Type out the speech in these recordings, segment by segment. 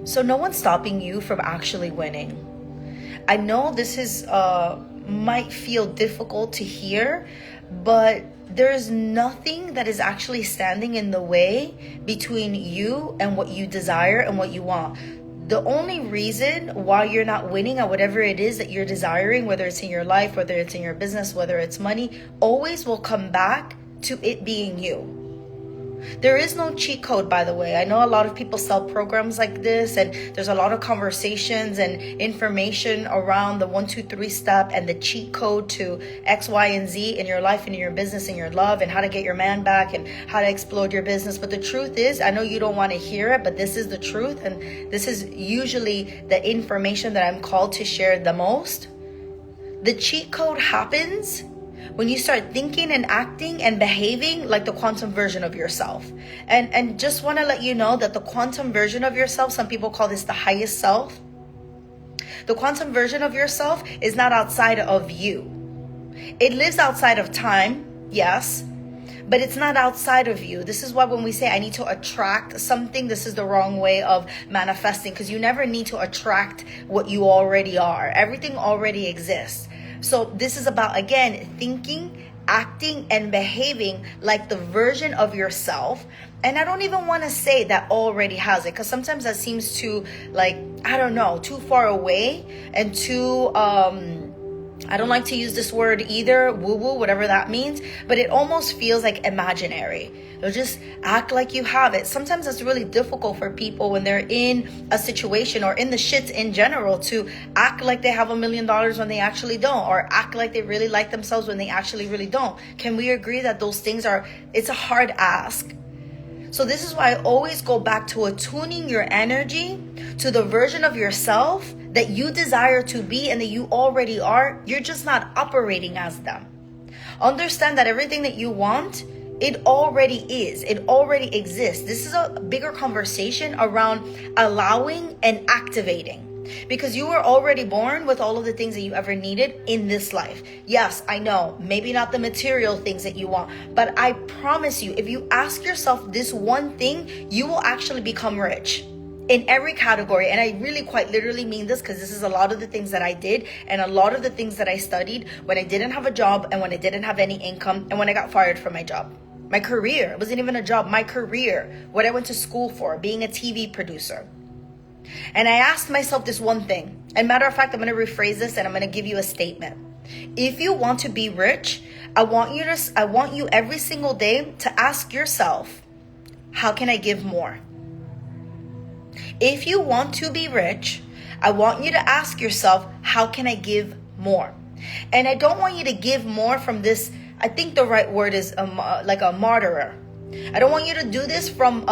So no one's stopping you from actually winning. I know this is might feel difficult to hear, but there is nothing that is actually standing in the way between you and what you desire and what you want. The only reason why you're not winning at whatever it is that you're desiring, whether it's in your life, whether it's in your business, whether it's money, always will come back to it being you. There is no cheat code, by the way. I know a lot of people sell programs like this, and there's a lot of conversations and information around the 1, 2, 3 step and the cheat code to X, Y, and Z in your life and in your business and your love, and how to get your man back and how to explode your business. But the truth is, I know you don't want to hear it, but this is the truth, and this is usually the information that I'm called to share the most. The cheat code happens when you start thinking and acting and behaving like the quantum version of yourself. And just want to let you know that the quantum version of yourself, some people call this the highest self. The quantum version of yourself is not outside of you. It lives outside of time, yes, but it's not outside of you. This is why when we say I need to attract something, this is the wrong way of manifesting, because you never need to attract what you already are. Everything already exists. So this is about, again, thinking, acting, and behaving like the version of yourself. And I don't even want to say that already has it, because sometimes that seems too, like, I don't know, too far away and too, I don't like to use this word either, woo-woo, whatever that means, but it almost feels like imaginary. You'll just act like you have it. Sometimes it's really difficult for people when they're in a situation or in the shits in general to act like they have $1 million when they actually don't, or act like they really like themselves when they actually really don't. Can we agree that those things it's a hard ask? So this is why I always go back to attuning your energy to the version of yourself that you desire to be and that you already are. You're just not operating as them. Understand that everything that you want, it already is. It already exists. This is a bigger conversation around allowing and activating. Because you were already born with all of the things that you ever needed in this life. Yes, I know, maybe not the material things that you want, but I promise you, if you ask yourself this one thing, you will actually become rich in every category. And I really quite literally mean this, because this is a lot of the things that I did and a lot of the things that I studied when I didn't have a job and when I didn't have any income and when I got fired from my job. My career, it wasn't even a job, my career, what I went to school for, being a TV producer. And I asked myself this one thing. And matter of fact, I'm going to rephrase this and I'm going to give you a statement. If you want to be rich, I want you every single day to ask yourself, how can I give more? If you want to be rich, I want you to ask yourself, how can I give more? And I don't want you to give more from this, I think the right word is like a martyr. I don't want you to do this from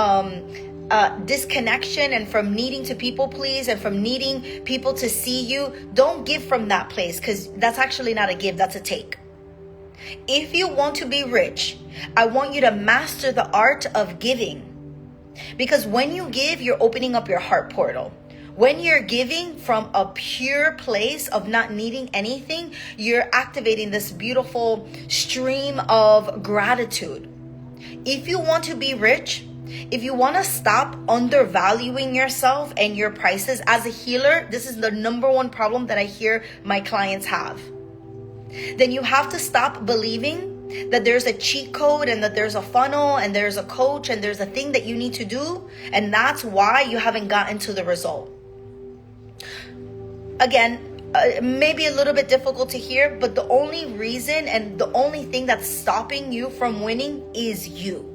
disconnection and from needing to people please and from needing people to see you. Don't give from that place, because that's actually not a give, that's a take. If you want to be rich, I want you to master the art of giving. Because when you give, you're opening up your heart portal. When you're giving from a pure place of not needing anything, you're activating this beautiful stream of gratitude. If you want to be rich, if you want to stop undervaluing yourself and your prices, as a healer, this is the number one problem that I hear my clients have. Then you have to stop believing that there's a cheat code and that there's a funnel and there's a coach and there's a thing that you need to do. And that's why you haven't gotten to the result. Again, maybe a little bit difficult to hear, but the only reason and the only thing that's stopping you from winning is you.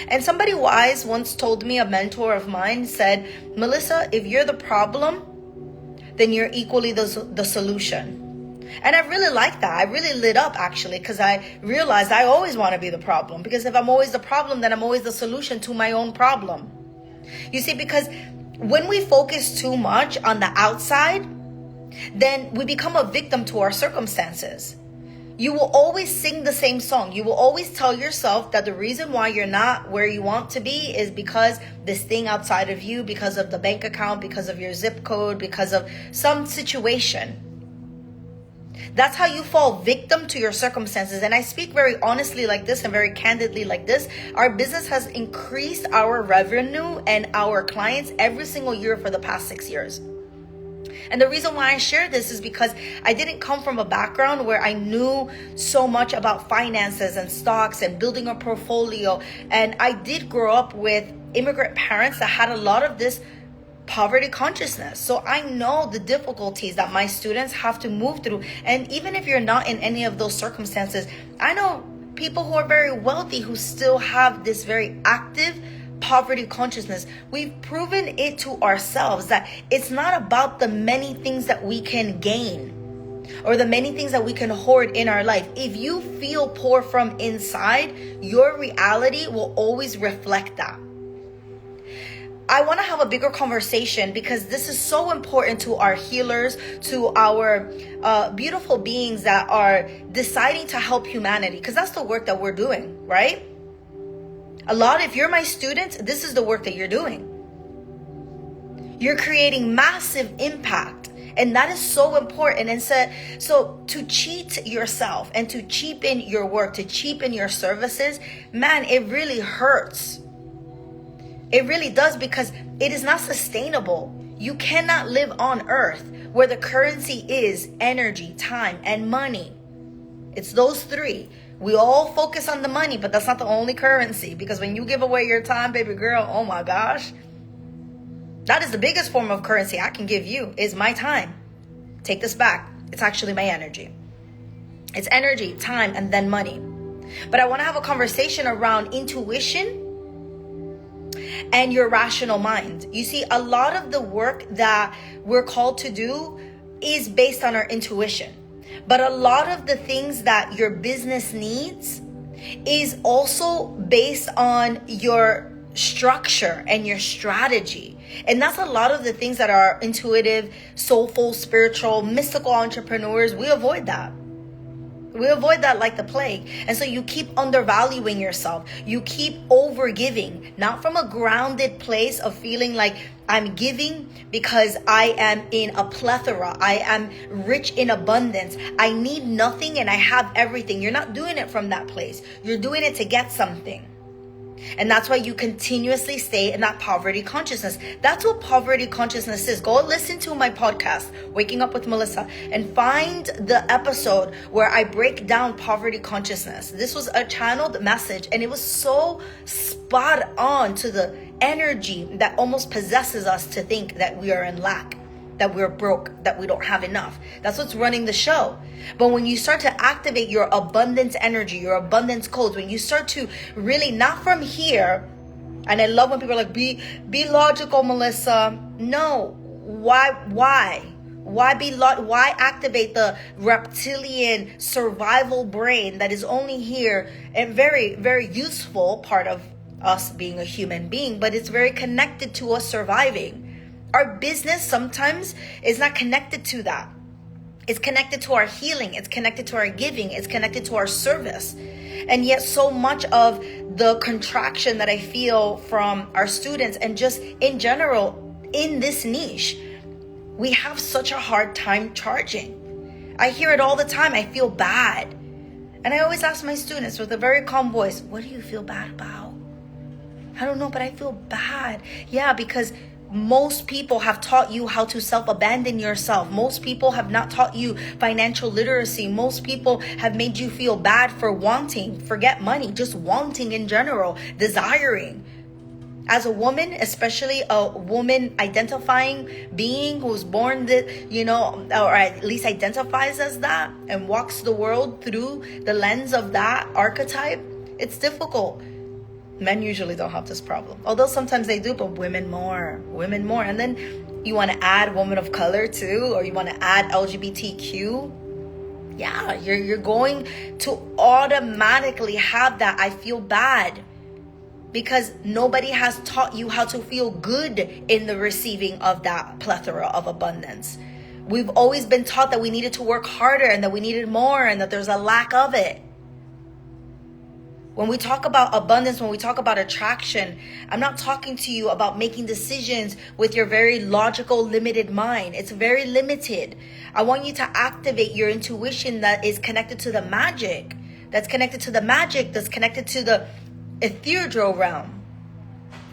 And somebody wise once told me, a mentor of mine said, Melissa, if you're the problem, then you're equally the solution. And I really like that. I really lit up actually, because I realized I always want to be the problem. Because if I'm always the problem, then I'm always the solution to my own problem. You see, because when we focus too much on the outside, then we become a victim to our circumstances. You will always sing the same song. You will always tell yourself that the reason why you're not where you want to be is because this thing outside of you, because of the bank account, because of your zip code, because of some situation. That's how you fall victim to your circumstances. And I speak very honestly like this and very candidly like this. Our business has increased our revenue and our clients every single year for the past 6 years. And the reason why I share this is because I didn't come from a background where I knew so much about finances and stocks and building a portfolio. And I did grow up with immigrant parents that had a lot of this poverty consciousness. So I know the difficulties that my students have to move through. And even if you're not in any of those circumstances, I know people who are very wealthy who still have this very active poverty consciousness. We've proven it to ourselves that it's not about the many things that we can gain or the many things that we can hoard in our life. If you feel poor from inside, your reality will always reflect that. I want to have a bigger conversation because this is so important to our healers, to our beautiful beings that are deciding to help humanity, because that's the work that we're doing, right? If you're my student, this is the work that you're doing. You're creating massive impact, and that is so important. And so to cheat yourself and to cheapen your work, to cheapen your services, man, it really hurts. It really does, because it is not sustainable. You cannot live on earth where the currency is energy, time, and money. It's those three. We all focus on the money, but that's not the only currency, because when you give away your time, baby girl, oh my gosh, that is the biggest form of currency I can give you, is my time. Take this back. It's actually my energy. It's energy, time, and then money. But I want to have a conversation around intuition and your rational mind. You see, a lot of the work that we're called to do is based on our intuition. But a lot of the things that your business needs is also based on your structure and your strategy. And that's a lot of the things that are intuitive, soulful, spiritual, mystical entrepreneurs. We avoid that. We avoid that like the plague. And so you keep undervaluing yourself. You keep over giving, not from a grounded place of feeling like I'm giving because I am in a plethora. I am rich in abundance. I need nothing and I have everything. You're not doing it from that place. You're doing it to get something. And that's why you continuously stay in that poverty consciousness. That's what poverty consciousness is. Go listen to my podcast, Waking Up with Melissa, and find the episode where I break down poverty consciousness. This was a channeled message, and it was so spot on to the energy that almost possesses us to think that we are in lack, that we're broke, that we don't have enough. That's what's running the show. But when you start to activate your abundance energy, your abundance codes, when you start to really, not from here, and I love when people are like, be logical, Melissa. No, why activate the reptilian survival brain that is only here and very, very useful part of us being a human being, but it's very connected to us surviving. Our business sometimes is not connected to that. It's connected to our healing. It's connected to our giving. It's connected to our service. And yet so much of the contraction that I feel from our students and just in general in this niche, we have such a hard time charging. I hear it all the time. I feel bad. And I always ask my students with a very calm voice, what do you feel bad about? I don't know, but I feel bad. Yeah, because most people have taught you how to self-abandon yourself. Most people have not taught you financial literacy. Most people have made you feel bad for wanting, forget money, just wanting in general, desiring. As a woman, especially a woman identifying being who's born, or at least identifies as that and walks the world through the lens of that archetype, it's difficult. Men usually don't have this problem. Although sometimes they do, but women more. And then you want to add women of color too, or you want to add LGBTQ. Yeah, you're going to automatically have that I feel bad, because nobody has taught you how to feel good in the receiving of that plethora of abundance. We've always been taught that we needed to work harder and that we needed more and that there's a lack of it. When we talk about abundance, when we talk about attraction, I'm not talking to you about making decisions with your very logical, limited mind. It's very limited. I want you to activate your intuition that is connected to the magic, that's connected to the ethereal realm,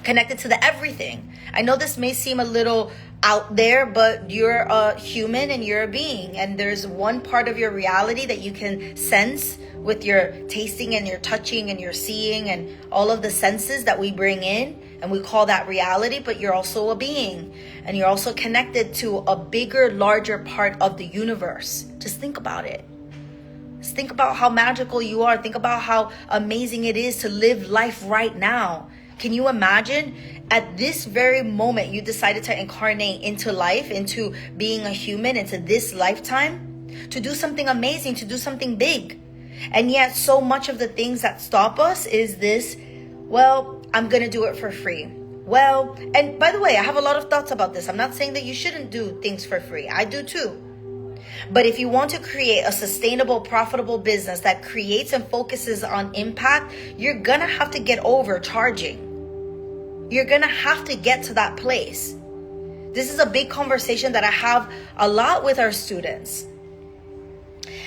connected to the everything. I know this may seem a little out there, but you're a human and you're a being, and there's one part of your reality that you can sense with your tasting and your touching and your seeing and all of the senses that we bring in, and we call that reality. But you're also a being, and you're also connected to a bigger, larger part of the universe. Just think about it. Just think about how magical you are. Think about how amazing it is to live life right now. Can you imagine at this very moment you decided to incarnate into life, into being a human, into this lifetime, to do something amazing, to do something big? And yet so much of the things that stop us is this, well, I'm going to do it for free. Well, and by the way, I have a lot of thoughts about this. I'm not saying that you shouldn't do things for free. I do too. But if you want to create a sustainable, profitable business that creates and focuses on impact, you're going to have to get over charging. You're going to have to get to that place. This is a big conversation that I have a lot with our students.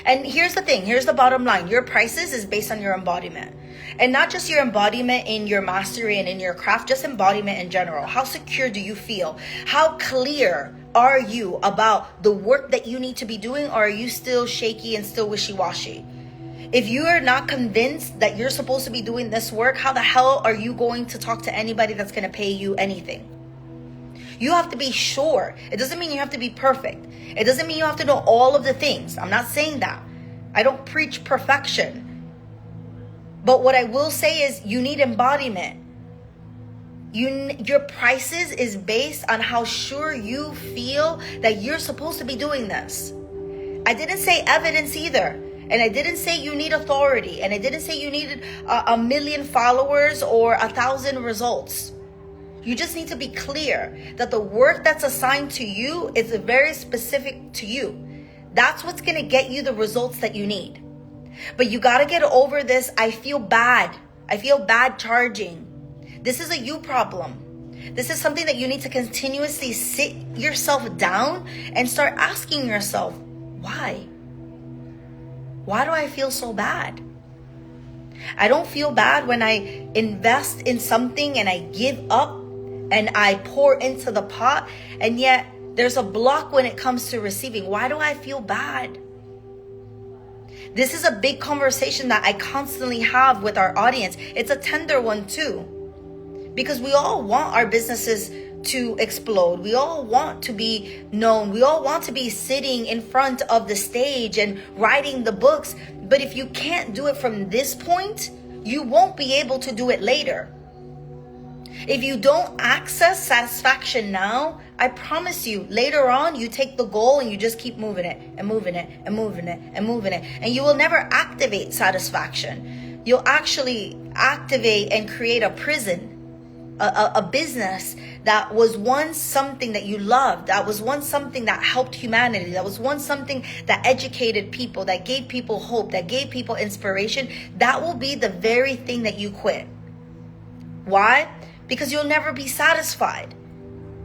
And here's the thing, here's the bottom line. Your prices is based on your embodiment. And not just your embodiment in your mastery and in your craft, just embodiment in general. How secure do you feel? How clear are you about the work that you need to be doing? Or are you still shaky and still wishy-washy? If you are not convinced that you're supposed to be doing this work, how the hell are you going to talk to anybody that's going to pay you anything? You have to be sure. It doesn't mean you have to be perfect. It doesn't mean you have to know all of the things. I'm not saying that. I don't preach perfection. But what I will say is you need embodiment. Your prices is based on how sure you feel that you're supposed to be doing this. I didn't say evidence either. And I didn't say you need authority. And I didn't say you needed a million followers or 1,000 results. You just need to be clear that the work that's assigned to you is very specific to you. That's what's going to get you the results that you need. But you got to get over this. I feel bad charging. This is a you problem. This is something that you need to continuously sit yourself down and start asking yourself, why? Why do I feel so bad? I don't feel bad when I invest in something and I give up and I pour into the pot, and yet there's a block when it comes to receiving. Why do I feel bad? This is a big conversation that I constantly have with our audience. It's a tender one too, because we all want our businesses to explode. We all want to be known. We all want to be sitting in front of the stage and writing the books. But if you can't do it from this point, you won't be able to do it later. If you don't access satisfaction now, I promise you, later on, you take the goal and you just keep moving it and moving it and moving it and moving it. And you will never activate satisfaction. You'll actually activate and create a prison, a business that was once something that you loved, that was once something that helped humanity, that was once something that educated people, that gave people hope, that gave people inspiration. That will be the very thing that you quit. Why? Because you'll never be satisfied.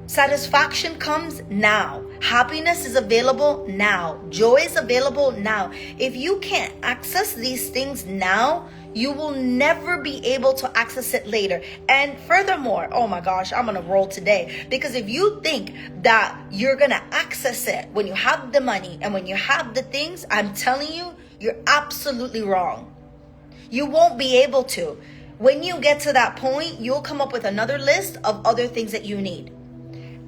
Satisfaction comes now. Happiness is available now. Joy is available now. If you can't access these things now, you will never be able to access it later. And furthermore, oh my gosh, I'm going to roll today. Because if you think that you're going to access it when you have the money and when you have the things, I'm telling you, you're absolutely wrong. You won't be able to. When you get to that point, you'll come up with another list of other things that you need.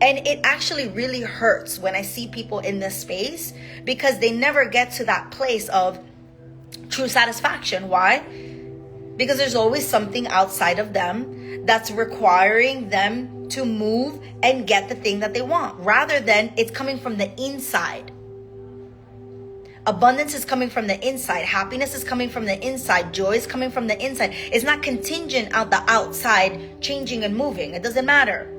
And it actually really hurts when I see people in this space because they never get to that place of true satisfaction. Why? Because there's always something outside of them that's requiring them to move and get the thing that they want, rather than it's coming from the inside. Abundance is coming from the inside. Happiness is coming from the inside. Joy is coming from the inside. It's not contingent on the outside changing and moving. It doesn't matter.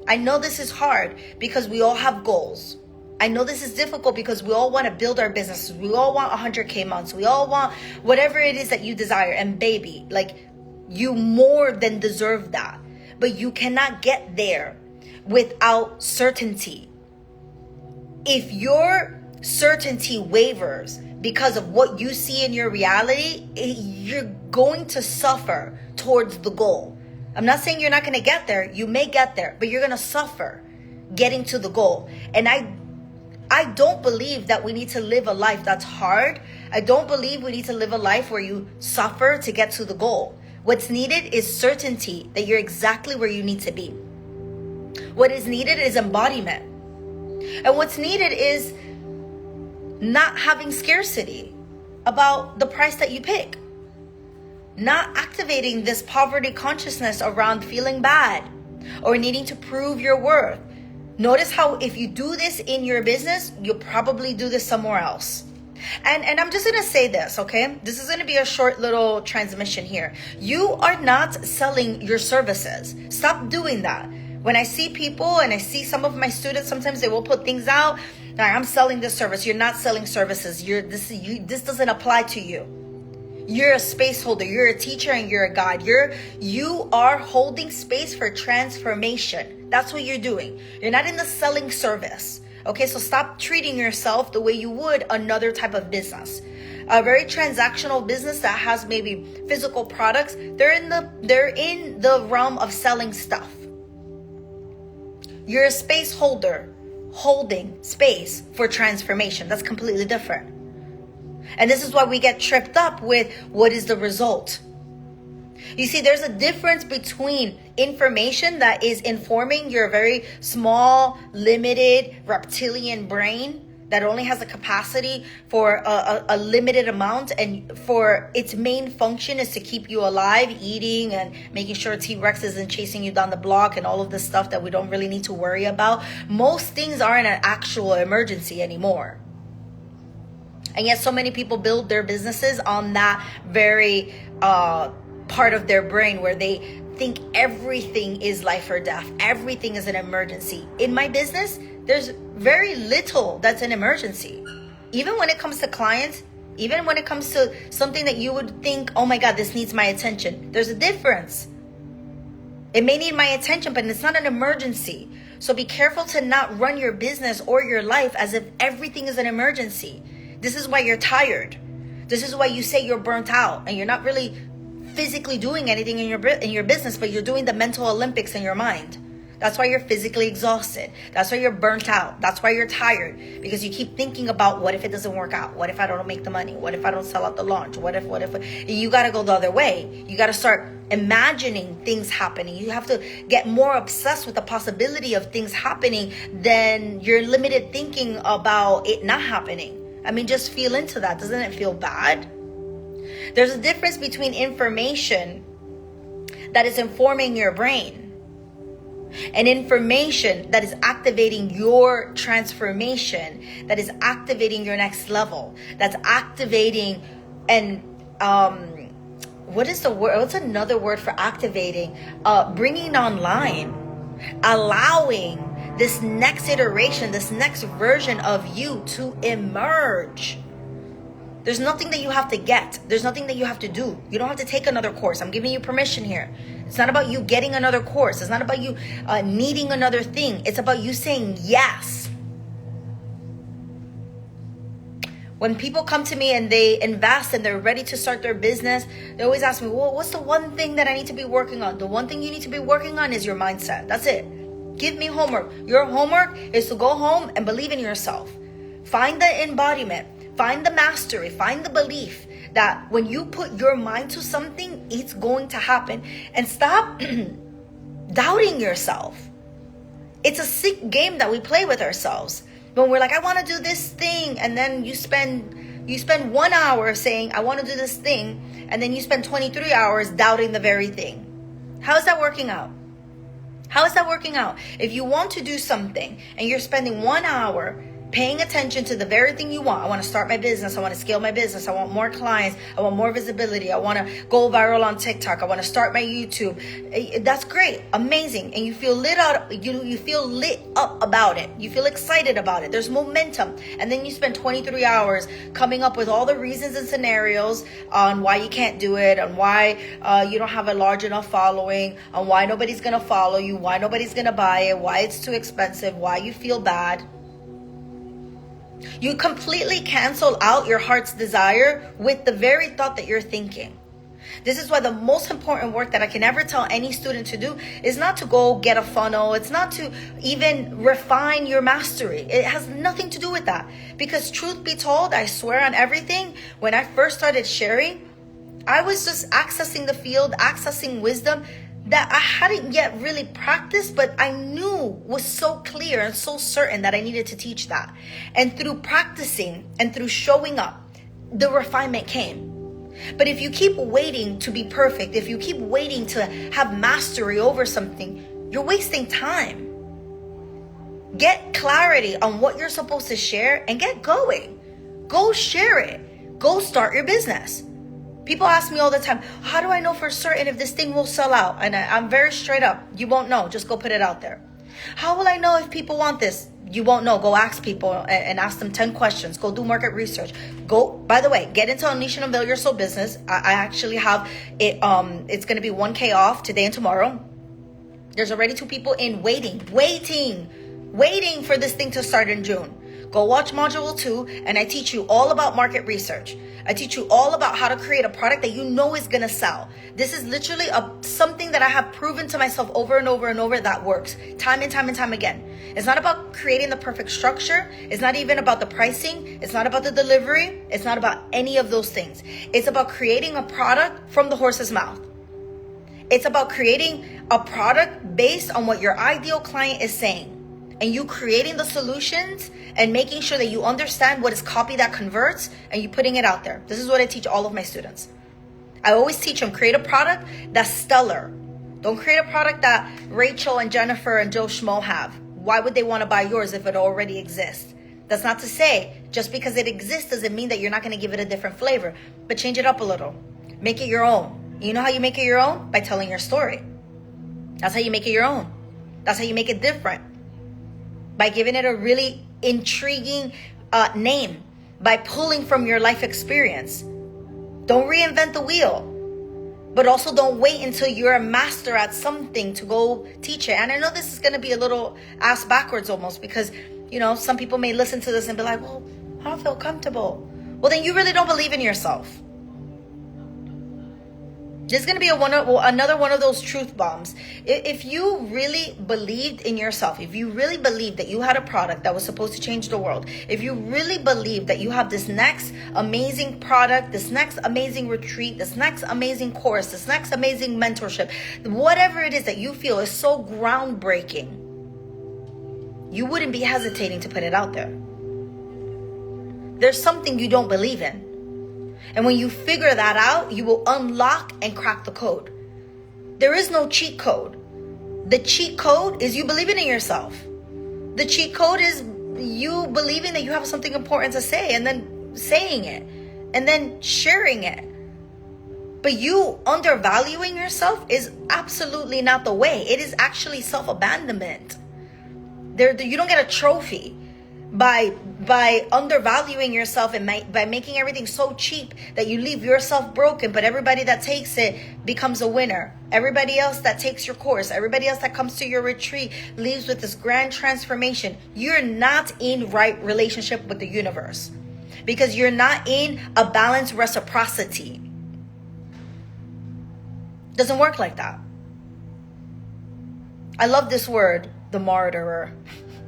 I know this is hard because we all have goals. I know this is difficult because we all want to build our businesses. We all want 100K months. We all want whatever it is that you desire. And baby, like, you more than deserve that. But you cannot get there without certainty. If your certainty wavers because of what you see in your reality, you're going to suffer towards the goal. I'm not saying you're not going to get there. You may get there, but you're going to suffer getting to the goal. And I don't believe that we need to live a life that's hard. I don't believe we need to live a life where you suffer to get to the goal. What's needed is certainty that you're exactly where you need to be. What is needed is embodiment. And what's needed is not having scarcity about the price that you pick. Not activating this poverty consciousness around feeling bad or needing to prove your worth. Notice how if you do this in your business, you'll probably do this somewhere else. And I'm just going to say this, okay? This is going to be a short little transmission here. You are not selling your services. Stop doing that. When I see people and I see some of my students, sometimes they will put things out. I'm selling this service. You're not selling services. This doesn't apply to you. You're a space holder. You're a teacher and you're a guide. You are holding space for transformation. That's what you're doing. You're not in the selling service. Okay, so stop treating yourself the way you would another type of business. A very transactional business that has maybe physical products, they're in the realm of selling stuff. You're a space holder holding space for transformation. That's completely different. And this is why we get tripped up with what is the result. You see, there's a difference between information that is informing your very small, limited reptilian brain that only has the capacity for a limited amount, and for its main function is to keep you alive, eating and making sure T-Rex isn't chasing you down the block and all of this stuff that we don't really need to worry about. Most things aren't an actual emergency anymore. And yet so many people build their businesses on that very part of their brain where they think everything is life or death. Everything is an emergency. In my business, there's very little that's an emergency. Even when it comes to clients, even when it comes to something that you would think, oh my God, this needs my attention. There's a difference. It may need my attention, but it's not an emergency. So be careful to not run your business or your life as if everything is an emergency. This is why you're tired. This is why you say you're burnt out and you're not really physically doing anything in your business, but you're doing the mental Olympics in your mind. That's why you're physically exhausted. That's why you're burnt out. That's why you're tired, because you keep thinking about what if it doesn't work out? What if I don't make the money? What if I don't sell out the launch? What if? You got to go the other way. You got to start imagining things happening. You have to get more obsessed with the possibility of things happening than your limited thinking about it not happening. I mean, just feel into that. Doesn't it feel bad? There's a difference between information that is informing your brain and information that is activating your transformation, that is activating your next level, that's activating and what is the word? What's another word for activating? Bringing online, allowing this next iteration, this next version of you to emerge. There's nothing that you have to get. There's nothing that you have to do. You don't have to take another course. I'm giving you permission here. It's not about you getting another course. It's not about you needing another thing. It's about you saying yes. When people come to me and they invest and they're ready to start their business, they always ask me, well, what's the one thing that I need to be working on? The one thing you need to be working on is your mindset. That's it. Give me homework. Your homework is to go home and believe in yourself. Find the embodiment. Find the mastery, find the belief that when you put your mind to something, it's going to happen. And stop doubting yourself. It's a sick game that we play with ourselves. When we're like, I want to do this thing, and then you spend 1 hour saying, I want to do this thing, and then you spend 23 hours doubting the very thing. How is that working out? How is that working out? If you want to do something and you're spending 1 hour paying attention to the very thing you want. I want to start my business. I want to scale my business. I want more clients. I want more visibility. I want to go viral on TikTok. I want to start my YouTube. That's great. Amazing. And you feel lit up. You feel lit up about it. You feel excited about it. There's momentum. And then you spend 23 hours coming up with all the reasons and scenarios on why you can't do it, on why you don't have a large enough following, on why nobody's going to follow you, why nobody's going to buy it, why it's too expensive, why you feel bad. You completely cancel out your heart's desire with the very thought that you're thinking. This is why the most important work that I can ever tell any student to do is not to go get a funnel. It's not to even refine your mastery. It has nothing to do with that. Because truth be told, I swear on everything, when I first started sharing, I was just accessing the field, accessing wisdom that I hadn't yet really practiced, but I knew was so clear and so certain that I needed to teach that. And through practicing and through showing up, the refinement came. But if you keep waiting to be perfect, if you keep waiting to have mastery over something, you're wasting time. Get clarity on what you're supposed to share and get going. Go share it. Go start your business. People ask me all the time, how do I know for certain if this thing will sell out? And I'm very straight up. You won't know. Just go put it out there. How will I know if people want this? You won't know. Go ask people and ask them 10 questions. Go do market research. Go, by the way, get into Unleash and Unveil Your Soul business. I actually have it. It's going to be 1K off today and tomorrow. There's already 2 people in waiting for this thing to start in June. Go watch module 2 and I teach you all about market research. I teach you all about how to create a product that you know is going to sell. This is literally something that I have proven to myself over and over and over that works time and time and time again. It's not about creating the perfect structure. It's not even about the pricing. It's not about the delivery. It's not about any of those things. It's about creating a product from the horse's mouth. It's about creating a product based on what your ideal client is saying. And you creating the solutions and making sure that you understand what is copy that converts and you putting it out there. This is what I teach all of my students. I always teach them, create a product that's stellar. Don't create a product that Rachel and Jennifer and Joe Schmo have. Why would they want to buy yours if it already exists? That's not to say just because it exists doesn't mean that you're not going to give it a different flavor, but change it up a little. Make it your own. You know how you make it your own? By telling your story. That's how you make it your own. That's how you make it different. By giving it a really intriguing name, by pulling from your life experience. Don't reinvent the wheel, but also don't wait until you're a master at something to go teach it. And I know this is going to be a little ass backwards almost because, some people may listen to this and be like, well, I don't feel comfortable. Well, then you really don't believe in yourself. This is going to be another one of those truth bombs. If you really believed in yourself, if you really believed that you had a product that was supposed to change the world, if you really believe that you have this next amazing product, this next amazing retreat, this next amazing course, this next amazing mentorship, whatever it is that you feel is so groundbreaking, you wouldn't be hesitating to put it out there. There's something you don't believe in. And when you figure that out, you will unlock and crack the code. There is no cheat code. The cheat code is you believing in yourself. The cheat code is you believing that you have something important to say and then saying it and then sharing it. But you undervaluing yourself is absolutely not the way. It is actually self-abandonment. You don't get a trophy by undervaluing yourself and by making everything so cheap that you leave yourself broken, but everybody that takes it becomes a winner. Everybody else that takes your course, everybody else that comes to your retreat leaves with this grand transformation. You're not in right relationship with the universe because you're not in a balanced reciprocity. Doesn't work like that. I love this word, the martyrer.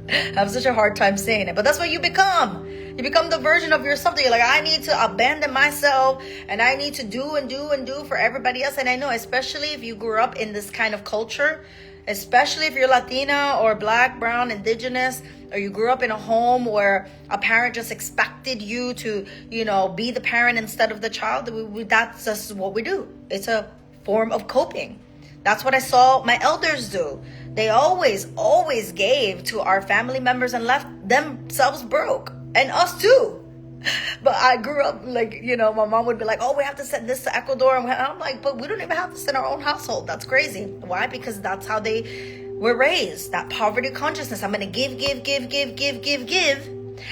I have such a hard time saying it, but that's what you become. You become the version of yourself that you're like, I need to abandon myself and I need to do and do and do for everybody else. And I know, especially if you grew up in this kind of culture, especially if you're Latina or Black, Brown, Indigenous, or you grew up in a home where a parent just expected you to, be the parent instead of the child. That's just what we do. It's a form of coping. That's what I saw my elders do. They always gave to our family members and left themselves broke, and us too. But I grew up like, my mom would be like, oh, we have to send this to Ecuador. And I'm like, but we don't even have to send our own household. That's crazy. Why? Because that's how they were raised. That poverty consciousness. I'm going to give.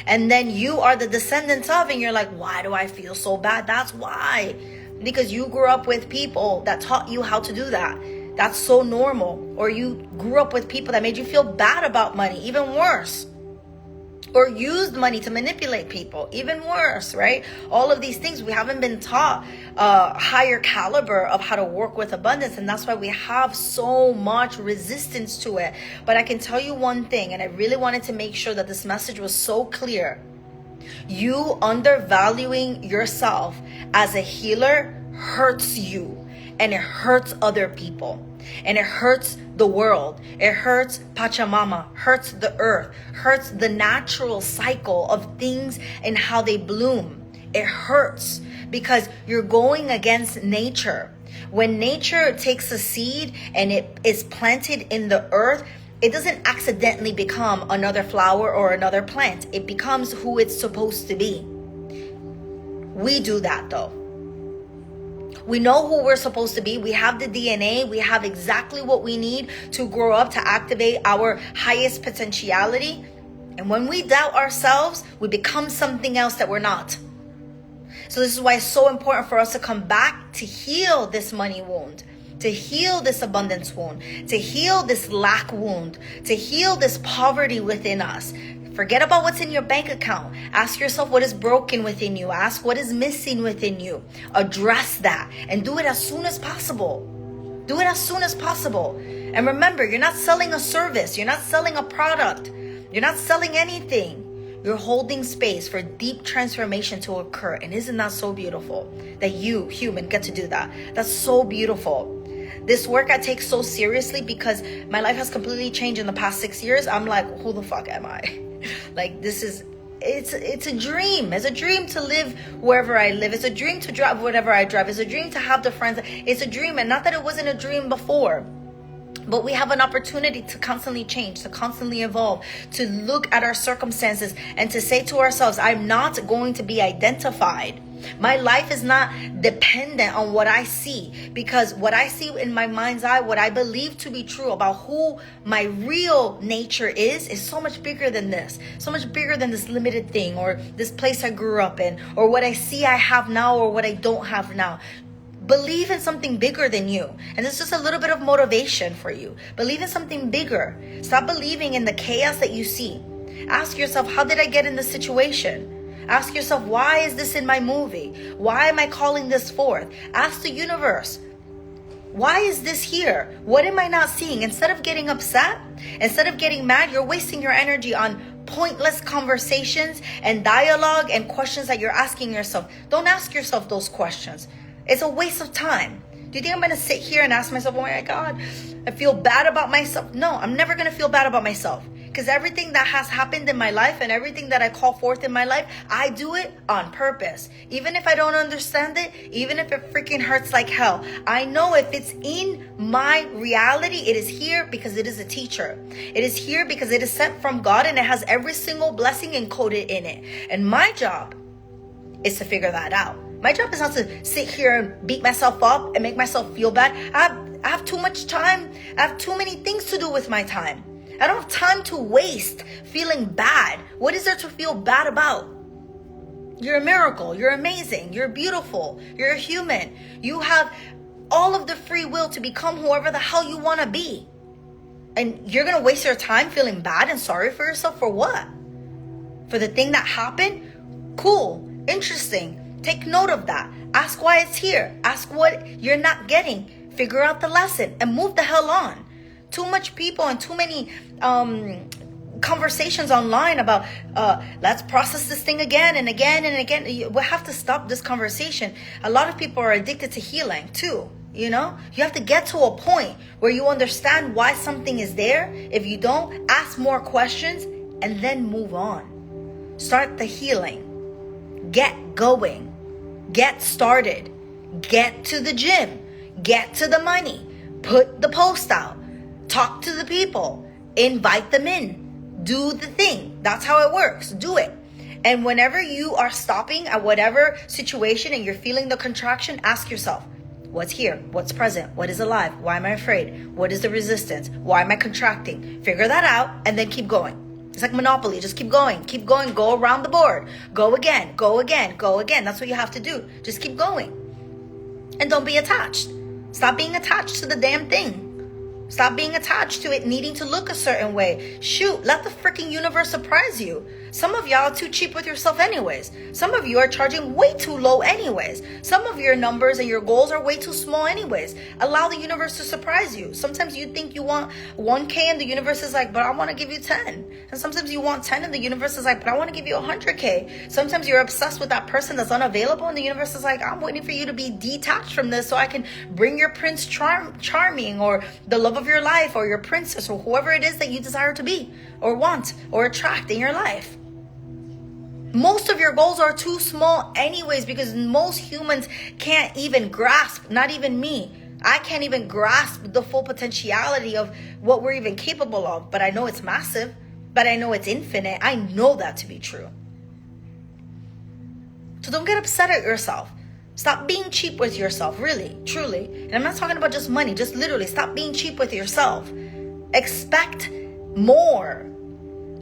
And then you are the descendants of, and you're like, why do I feel so bad? That's why. Because you grew up with people that taught you how to do that. That's so normal. Or you grew up with people that made you feel bad about money. Even worse. Or used money to manipulate people. Even worse, right? All of these things, we haven't been taught a higher caliber of how to work with abundance. And that's why we have so much resistance to it. But I can tell you one thing, and I really wanted to make sure that this message was so clear. You undervaluing yourself as a healer hurts you. And it hurts other people. And it hurts the world. It hurts Pachamama, hurts the earth, hurts the natural cycle of things and how they bloom. It hurts because you're going against nature. When nature takes a seed and it is planted in the earth, it doesn't accidentally become another flower or another plant. It becomes who it's supposed to be. We do that though. We know who we're supposed to be. We have the DNA. We have exactly what we need to grow up to activate our highest potentiality. And when we doubt ourselves, we become something else that we're not. So this is why it's so important for us to come back to heal this money wound, to heal this abundance wound, to heal this lack wound, to heal this poverty within us. Forget about what's in your bank account. Ask yourself what is broken within you. Ask what is missing within you. Address that and do it as soon as possible. Do it as soon as possible. And remember, you're not selling a service. You're not selling a product. You're not selling anything. You're holding space for deep transformation to occur. And isn't that so beautiful that you, human, get to do that? That's so beautiful. This work I take so seriously because my life has completely changed in the past 6 years. I'm like, who the fuck am I? Like, it's a dream. It's a dream to live wherever I live. It's a dream to drive whatever I drive. It's a dream to have the friends. It's a dream. And not that it wasn't a dream before. But we have an opportunity to constantly change, to constantly evolve, to look at our circumstances and to say to ourselves, I'm not going to be identified. My life is not dependent on what I see, because what I see in my mind's eye, what I believe to be true about who my real nature is so much bigger than this, so much bigger than this limited thing or this place I grew up in or what I see I have now or what I don't have now. Believe in something bigger than you. And this is just a little bit of motivation for you. Believe in something bigger. Stop believing in the chaos that you see. Ask yourself, how did I get in this situation? Ask yourself, why is this in my movie? Why am I calling this forth? Ask the universe, why is this here? What am I not seeing? Instead of getting upset, instead of getting mad, you're wasting your energy on pointless conversations and dialogue and questions that you're asking yourself. Don't ask yourself those questions. It's a waste of time. Do you think I'm going to sit here and ask myself, oh my God, I feel bad about myself? No, I'm never going to feel bad about myself. Because everything that has happened in my life and everything that I call forth in my life, I do it on purpose. Even if I don't understand it, even if it freaking hurts like hell, I know if it's in my reality, it is here because it is a teacher. It is here because it is sent from God and it has every single blessing encoded in it. And my job is to figure that out. My job is not to sit here and beat myself up and make myself feel bad. I have too much time. I have too many things to do with my time. I don't have time to waste feeling bad. What is there to feel bad about? You're a miracle. You're amazing. You're beautiful. You're a human. You have all of the free will to become whoever the hell you want to be. And you're going to waste your time feeling bad and sorry for yourself for what? For the thing that happened? Cool. Interesting. Take note of that. Ask why it's here. Ask what you're not getting. Figure out the lesson and move the hell on. Too much people and too many conversations online about let's process this thing again and again and again. We have to stop this conversation. A lot of people are addicted to healing too. You know, you have to get to a point where you understand why something is there. If you don't, ask more questions and then move on. Start the healing. Get going. Get started. Get to the gym. Get to the money. Put the post out. Talk to the people. Invite them in. Do the thing. That's how it works. Do it. And whenever you are stopping at whatever situation and you're feeling the contraction, ask yourself, what's here? What's present? What is alive? Why am I afraid? What is the resistance? Why am I contracting? Figure that out and then keep going. It's like Monopoly. Just keep going. Keep going. Go around the board. Go again. Go again. Go again. That's what you have to do. Just keep going. And don't be attached. Stop being attached to the damn thing. Stop being attached to it needing to look a certain way. Shoot, let the freaking universe surprise you. Some of y'all are too cheap with yourself anyways. Some of you are charging way too low anyways. Some of your numbers and your goals are way too small anyways. Allow the universe to surprise you. Sometimes you think you want 1K and the universe is like, but I want to give you 10. And sometimes you want 10 and the universe is like, but I want to give you 100K. Sometimes you're obsessed with that person that's unavailable and the universe is like, I'm waiting for you to be detached from this so I can bring your prince charming or the love of your life or your princess or whoever it is that you desire to be or want or attract in your life. Most of your goals are too small anyways because most humans can't even grasp, not even me. I can't even grasp the full potentiality of what we're even capable of. But I know it's massive, but I know it's infinite. I know that to be true. So don't get upset at yourself. Stop being cheap with yourself, really, truly. And I'm not talking about just money, just literally stop being cheap with yourself. Expect more.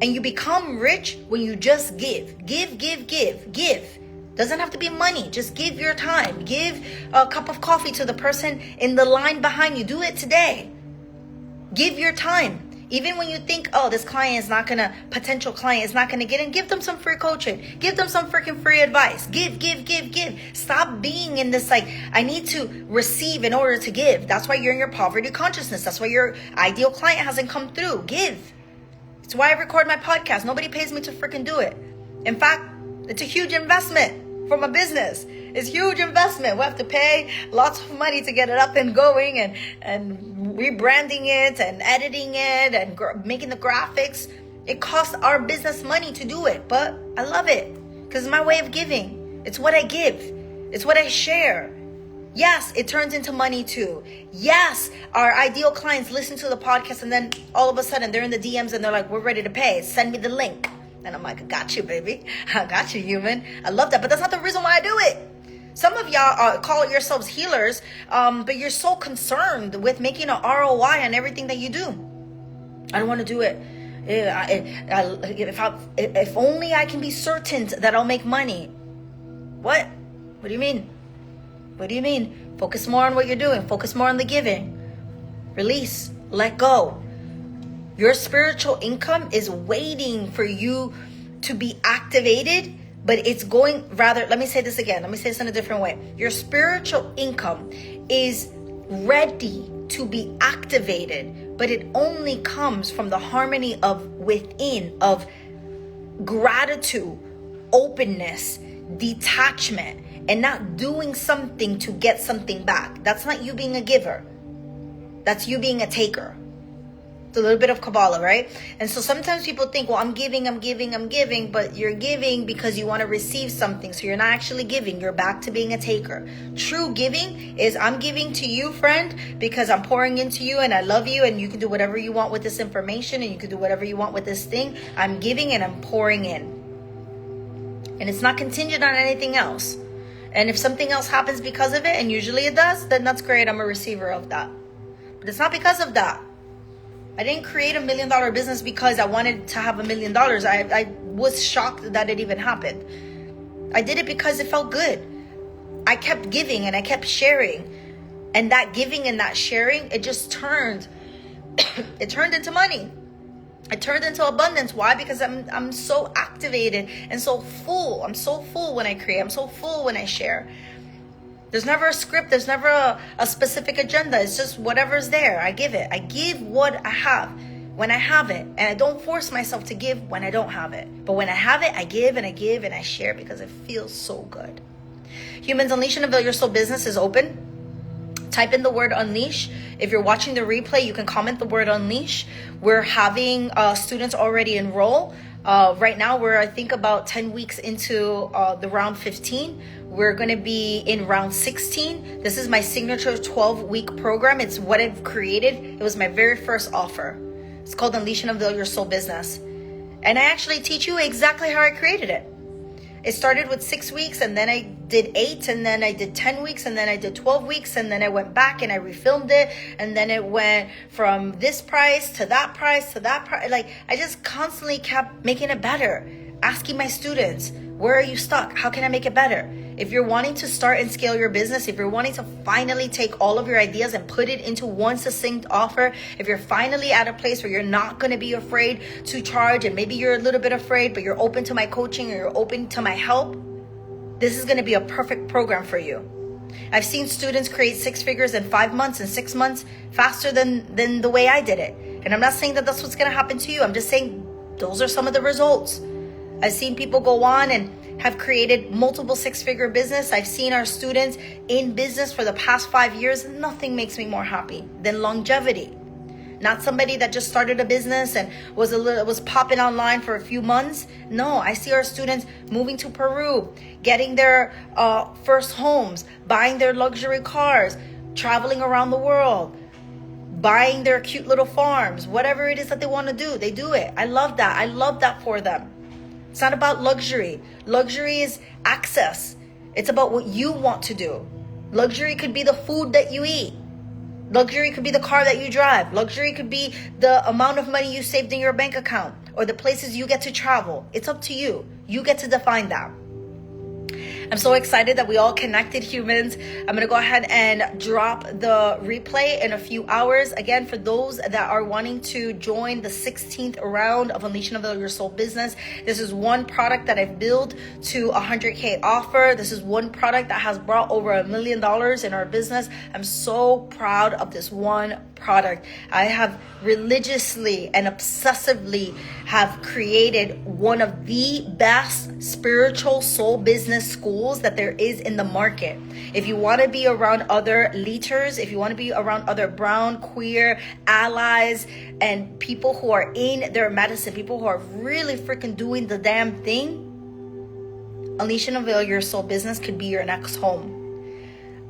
And you become rich when you just give. Give. Doesn't have to be money. Just give your time. Give a cup of coffee to the person in the line behind you. Do it today. Give your time. Even when you think, oh, this client is not gonna, potential client is not gonna get in, give them some free coaching. Give them some freaking free advice. Give. Stop being in this like, I need to receive in order to give. That's why you're in your poverty consciousness. That's why your ideal client hasn't come through. Give. It's why I record my podcast. Nobody pays me to freaking do it. In fact, it's a huge investment for my business. It's huge investment. We have to pay lots of money to get it up and going and rebranding it and editing it and making the graphics. It costs our business money to do it, but I love it because it's my way of giving. It's what I give. It's what I share. Yes, it turns into money too. Yes, our ideal clients listen to the podcast and then all of a sudden they're in the DMs and they're like, we're ready to pay. Send me the link. And I'm like, I got you, baby. I got you, human. I love that. But that's not the reason why I do it. Some of y'all call yourselves healers, but you're so concerned with making an ROI on everything that you do. I don't want to do it. If only I can be certain that I'll make money. What? What do you mean? What do you mean? Focus more on what you're doing. Focus more on the giving. Release. Let go. Your spiritual income is waiting for you to be activated, but it's going rather, let me say this again. Let me say this in a different way. Your spiritual income is ready to be activated, but it only comes from the harmony of within, of gratitude, openness, detachment, and not doing something to get something back. That's not you being a giver. That's you being a taker. It's a little bit of Kabbalah, right? And so sometimes people think, well, I'm giving, but you're giving because you want to receive something. So you're not actually giving. You're back to being a taker. True giving is I'm giving to you, friend, because I'm pouring into you and I love you and you can do whatever you want with this information and you can do whatever you want with this thing. I'm giving and I'm pouring in. And it's not contingent on anything else. And if something else happens because of it, and usually it does, then that's great. I'm a receiver of that. But it's not because of that. I didn't create $1 million business because I wanted to have $1 million. I was shocked that it even happened. I did it because it felt good. I kept giving and I kept sharing. And that giving and that sharing, it just turned, it turned into money. It turned into abundance. Why? Because I'm so activated and so full. I'm so full when I create. I'm so full when I share. There's never a script. There's never a specific agenda. It's just whatever's there. I give it. I give what I have when I have it. And I don't force myself to give when I don't have it. But when I have it, I give and I give and I share because it feels so good. Humans Unleash and Avail Your Soul business is open. Type in the word unleash. If you're watching the replay, you can comment the word unleash. We're having students already enroll. Right now, we're, I think, about 10 weeks into the round 15. We're going to be in round 16. This is my signature 12-week program. It's what I've created. It was my very first offer. It's called Unleashing of Your Soul Business. And I actually teach you exactly how I created it. It started with 6 weeks, and then I did 8, and then I did 10 weeks, and then I did 12 weeks, and then I went back and I refilmed it, and then it went from this price to that price to that price. Like, I just constantly kept making it better, asking my students, where are you stuck? How can I make it better? If you're wanting to start and scale your business, if you're wanting to finally take all of your ideas and put it into one succinct offer, if you're finally at a place where you're not going to be afraid to charge, and maybe you're a little bit afraid, but you're open to my coaching or you're open to my help, this is going to be a perfect program for you. I've seen students create 6 figures in 5 months and 6 months faster than the way I did it. And I'm not saying that that's what's going to happen to you. I'm just saying those are some of the results. I've seen people go on and have created multiple 6-figure business. I've seen our students in business for the past 5 years. Nothing makes me more happy than longevity. Not somebody that just started a business and was popping online for a few months. No, I see our students moving to Peru, getting their first homes, buying their luxury cars, traveling around the world, buying their cute little farms. Whatever it is that they want to do, they do it. I love that. I love that for them. It's not about luxury. Luxury is access. It's about what you want to do. Luxury could be the food that you eat. Luxury could be the car that you drive. Luxury could be the amount of money you saved in your bank account or the places you get to travel. It's up to you. You get to define that. I'm so excited that we all connected, humans. I'm going to go ahead and drop the replay in a few hours. Again, for those that are wanting to join the 16th round of Unleashing of Your Soul Business, this is one product that I've built to a 100K offer. This is one product that has brought over $1 million in our business. I'm so proud of this one product. I have religiously and obsessively have created one of the best spiritual soul business schools that there is in the market. If you want to be around other leaders, if you want to be around other brown, queer allies, and people who are in their medicine, people who are really freaking doing the damn thing, Unleashing of Your Soul Business could be your next home.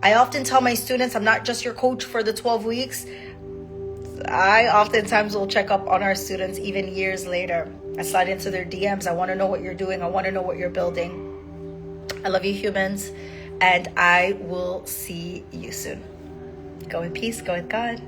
I often tell my students, I'm not just your coach for the 12 weeks. I oftentimes will check up on our students even years later. I slide into their DMs. I want to know what you're doing. I want to know what you're building. I love you, humans, and I will see you soon. Go in peace. Go with God.